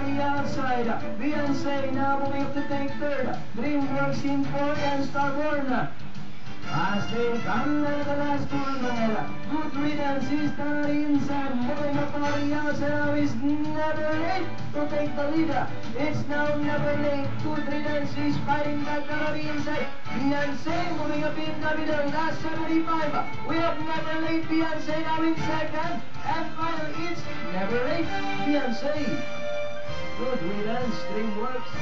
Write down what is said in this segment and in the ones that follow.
party outside. Beyonce now moving up to take third. DreamWorks in fourth and Starborn. As they come to the last corner, good riddance is down inside, moving the party outside now is Never Late to take the lead. It's now Never Late, good riddance is fighting back down the inside. Beyonce moving up in the middle, last 75. We have Never Late, Beyonce now in second, and finally it's Never Late, Beyonce. Good riddance, DreamWorks.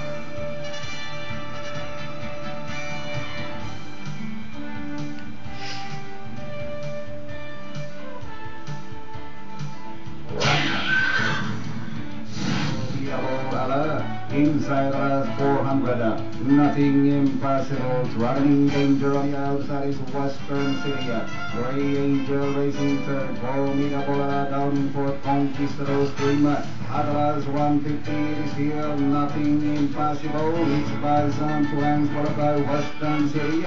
Inside the last 400, nothing impossible. Running danger on the outside is Western City. Grey Angel racing third. Formidable down in fourth. Conquistador Stream. At the last 150 it is here. Nothing impossible. It's by some 2 lengths followed by Western City.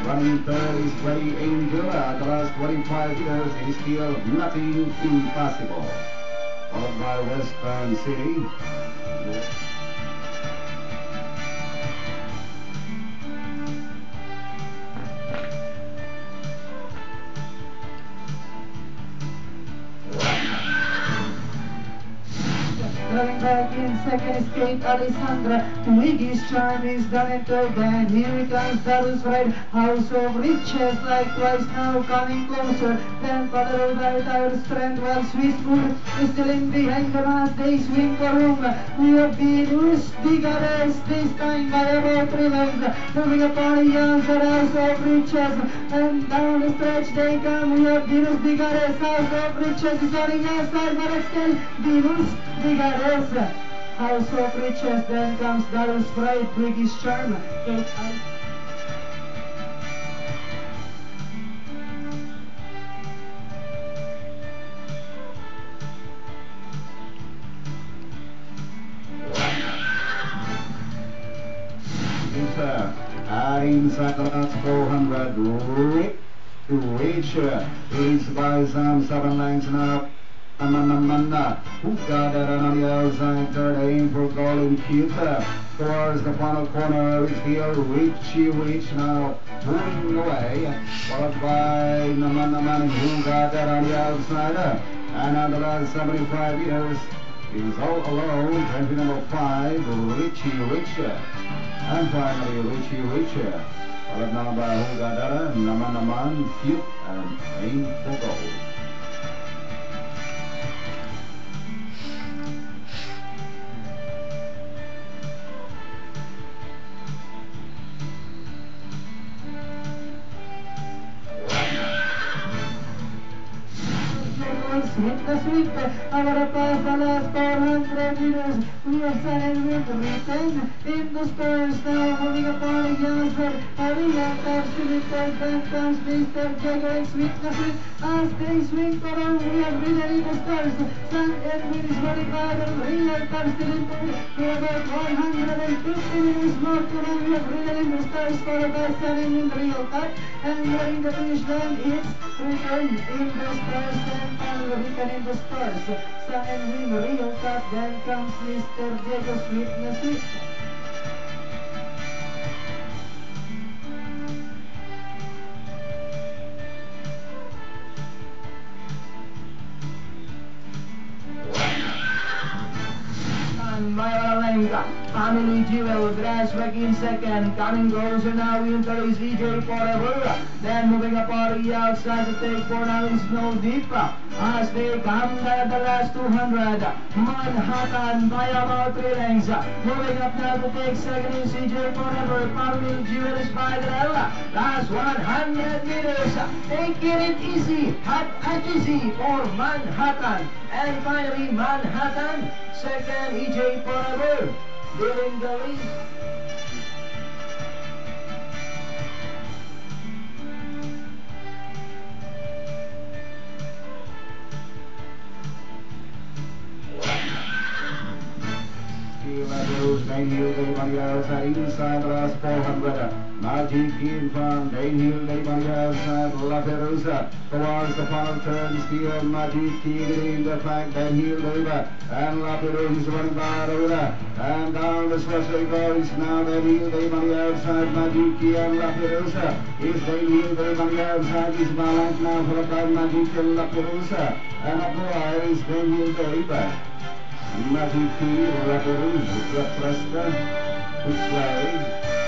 Running third is Grey Angel. At the last 25 meters it is still Nothing Impossible. Followed by Western City. Running back in second is Kate Alessandra. Twiggy's Charm is done in third. And here it comes Darus Ride. House of Riches likewise now coming closer. Then Father O'Donnell Tower Strength while Swiss Food is still in behind the last day swing for room. We have Venus Digares this time by about 3 lengths. Moving upon a young House of Riches. And down the stretch they come. We have Venus Digares. House of Riches is running outside but still Venus Digares. House of Riches, then comes Darus Pride, Twiggy's Charm, Kate Inside the last 400, Reach is by some 7 lengths now. Who got it on the outside, third aim for Golden Cute. Towards the final corner is here, Richie Rich now moving away, followed by Naman who got that on the outside. And on the last 75 meters, is all alone, entry number 5, Richie Rich. And finally, Richie Rich, followed now by Who Got That, Naman Cute, and Aim for Gold. Hit the sweep, our pass the last 400 meters. We have Sun with return in the spurs now, moving upon a youngster. Arena taps to the third, then comes Mr. Jaguar with the sweep. As they swing around, we have ridden in the stars. Sun Edwin is running by the real taps to the third. We have about 150 meters more to run. We have ridden in the stars for the Sun in the real tap. And during the finish line, it's return in the stars and return in the stars. Sun and Win, real cut, then comes Mr. Diego Sweetness Sweet. Mayalenga, Family Jewel, Grass back in second, coming closer now into is EJ Forever, then moving a party outside to take for now is No Deep, as they come at the last 200, Manhattan by about 3 lengths, moving up now to take second is EJ Forever, Family Jewel is by the last 100 meters, taking it easy, hot and easy for Manhattan, and finally Manhattan, second EJ Forever, leading the lead. Still at those 90 on the outside, inside the last 400. Magic in front, Daniel Dave on the outside, La Perusa towards the final turn, still Magic in the flank, Daniel Dave and La Perusa is running by the winner, and down the stretch they go, it's now Daniel Dave on the outside, Magic and La Perusa, is Daniel Dave on the outside, is Malank now followed by Magic and La Perusa, and up the wire is Daniel Dave. Magic La Perusa, the Fresca, which way?